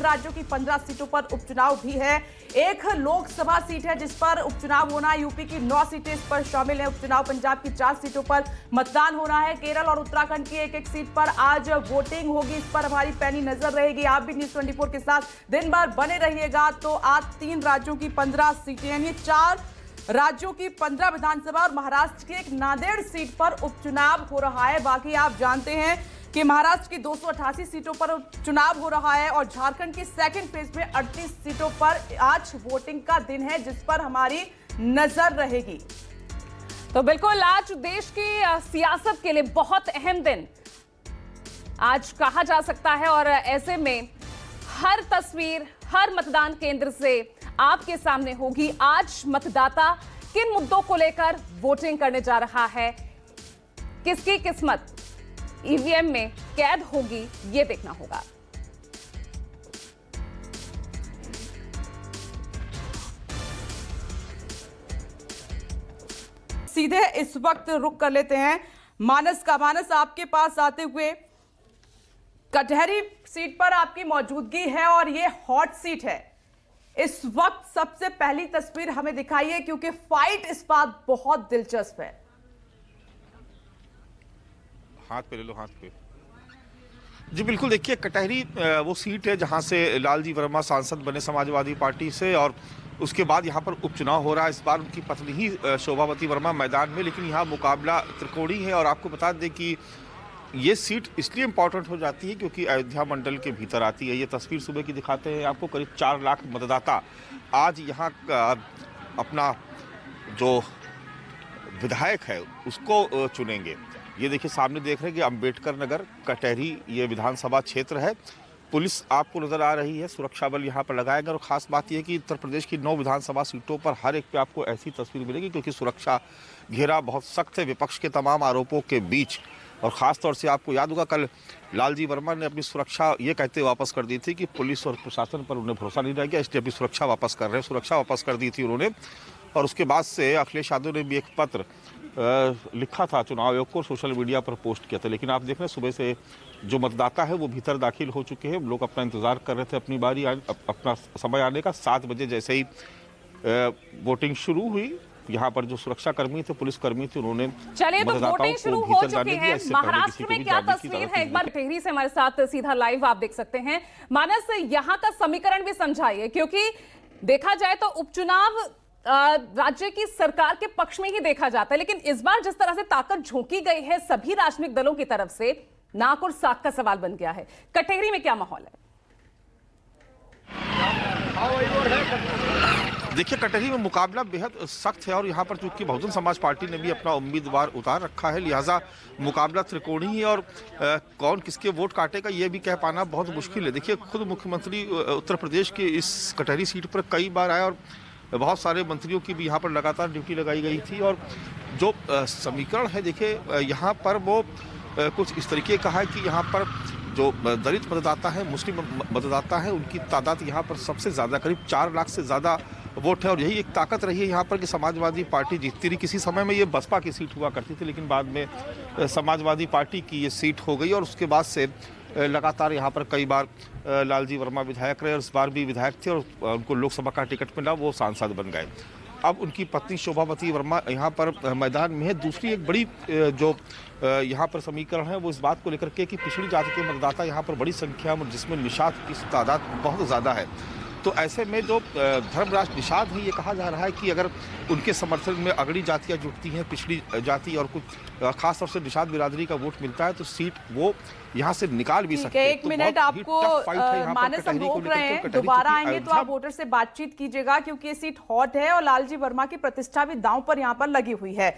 राज्यों की 15 सीटों पर उपचुनाव भी है। एक लोकसभा सीट है जिस पर उपचुनाव होना है। यूपी की 9 सीटें इस पर शामिल है उपचुनाव। पंजाब की 4 सीटों पर मतदान होना है। केरल और उत्तराखंड की एक एक सीट पर आज वोटिंग होगी। इस पर हमारी पैनी नजर रहेगी। आप भी न्यूज़ 24 के साथ दिन भर बने रहिएगा। तो आज 3 राज्यों की 15 सीटें, यानी 4 राज्यों की 15 विधानसभा और महाराष्ट्र की एक नांदेड़ सीट पर उपचुनाव हो रहा है। बाकी आप जानते हैं कि महाराष्ट्र की 288 सीटों पर चुनाव हो रहा है और झारखंड की सेकंड फेज में 38 सीटों पर आज वोटिंग का दिन है, जिस पर हमारी नजर रहेगी। तो बिल्कुल आज देश की सियासत के लिए बहुत अहम दिन आज कहा जा सकता है और ऐसे में हर तस्वीर हर मतदान केंद्र से आपके सामने होगी। आज मतदाता किन मुद्दों को लेकर वोटिंग करने जा रहा है, किसकी किस्मत ईवीएम में कैद होगी, ये देखना होगा। सीधे इस वक्त रुक कर लेते हैं मानस का। मानस, आपके पास आते हुए, कटहरी सीट पर आपकी मौजूदगी है और ये हॉट सीट है। इस वक्त सबसे पहली तस्वीर हमें दिखाइए, क्योंकि फाइट इस बात बहुत दिलचस्प है। हाथ पे ले लो, हाथ पे। जी बिल्कुल, देखिए कटहरी वो सीट है जहां से लालजी वर्मा सांसद बने समाजवादी पार्टी से, और उसके बाद यहां पर उपचुनाव हो रहा है। इस बार उनकी पत्नी ही शोभावती वर्मा मैदान में, लेकिन यहां मुकाबला त्रिकोणीय है। और आपको बता दें कि ये सीट इसलिए इम्पोर्टेंट हो जाती है क्योंकि अयोध्या मंडल के भीतर आती है। ये तस्वीर सुबह की दिखाते हैं आपको। करीब 4 लाख मतदाता आज यहाँ अपना जो विधायक है उसको चुनेंगे। ये देखिए सामने देख रहे हैं कि अंबेडकर नगर कटहरी ये विधानसभा क्षेत्र है। पुलिस आपको नजर आ रही है, सुरक्षा बल यहाँ पर लगाया गया। और खास बात यह है कि उत्तर प्रदेश की 9 विधानसभा सीटों पर हर एक पे आपको ऐसी तस्वीर मिलेगी, क्योंकि सुरक्षा घेरा बहुत सख्त है विपक्ष के तमाम आरोपों के बीच। और ख़ास तौर से आपको याद होगा कल लालजी वर्मा ने अपनी सुरक्षा ये कहते वापस कर दी थी कि पुलिस और प्रशासन पर उन्हें भरोसा नहीं रह गया, इसलिए अपनी सुरक्षा वापस कर रहे हैं। सुरक्षा वापस कर दी थी उन्होंने। और उसके बाद से अखिलेश यादव ने भी एक पत्र लिखा था चुनाव आयोग को, सोशल मीडिया पर पोस्ट किया था। लेकिन आप देख रहे हैं सुबह से जो मतदाता है वो भीतर दाखिल हो चुके हैं। लोग अपना इंतजार कर रहे थे अपनी बारी अपना समय आने का। 7 बजे जैसे ही वोटिंग शुरू हुई, यहाँ पर जो सुरक्षा कर्मी थे, पुलिस कर्मी थे, उन्होंने चलिए तो वोटिंग शुरू हो चुकी है। महाराष्ट्र में क्या तस्वीर है, एक बार टिहरी से हमारे साथ सीधा लाइव आप देख सकते हैं। मानस, यहाँ का समीकरण भी समझाइए, क्योंकि देखा जाए तो उपचुनाव राज्य की सरकार के पक्ष में ही देखा जाता है, लेकिन इस बार जिस तरह से ताकत झोंकी गई है सभी राजनीतिक दलों की तरफ से, नाक और साख का सवाल बन गया है। कटहरी में क्या माहौल है? देखिए कटहरी में मुकाबला बेहद सख्त है और यहाँ पर चूंकि बहुजन समाज पार्टी ने भी अपना उम्मीदवार उतार रखा है, लिहाजा मुकाबला त्रिकोणीय है। और कौन किसके वोट काटेगा ये भी कह पाना बहुत मुश्किल है। देखिए खुद मुख्यमंत्री उत्तर प्रदेश के इस कटहरी सीट पर कई बार आए और बहुत सारे मंत्रियों की भी यहाँ पर लगातार ड्यूटी लगाई गई थी। और जो समीकरण है देखिए यहाँ पर वो कुछ इस तरीके का है कि यहाँ पर जो दलित मतदाता है, मुस्लिम मतदाता है, उनकी तादाद यहाँ पर सबसे ज़्यादा, करीब 4 लाख से ज़्यादा वोट है। और यही एक ताकत रही है यहाँ पर कि समाजवादी पार्टी जीतती रही। किसी समय में ये बसपा की सीट हुआ करती थी, लेकिन बाद में समाजवादी पार्टी की ये सीट हो गई। और उसके बाद से लगातार यहाँ पर कई बार लालजी वर्मा विधायक रहे और इस बार भी विधायक थे और उनको लोकसभा का टिकट मिला, वो सांसद बन गए। अब उनकी पत्नी शोभावती वर्मा यहाँ पर मैदान में है। दूसरी एक बड़ी जो यहाँ पर समीकरण है वो इस बात को लेकर के कि पिछड़ी जाति के मतदाता यहाँ पर बड़ी संख्या में, जिसमें निषाद की तादाद बहुत ज़्यादा है। तो ऐसे में जो धर्मराज निषाद है, ये कहा जा रहा है कि अगर उनके समर्थन में अगड़ी जातियाँ जुटती हैं, पिछड़ी जाति और कुछ खास तौर से निषाद बिरादरी का वोट मिलता है, तो सीट वो यहाँ से निकाल भी सकते हैं। एक मिनट आपको मानस हम रोक रहे हैं, दोबारा आएंगे तो आप वोटर से बातचीत कीजिएगा, क्योंकि ये सीट हॉट है और लालजी वर्मा की प्रतिष्ठा भी दांव पर यहाँ पर लगी हुई है।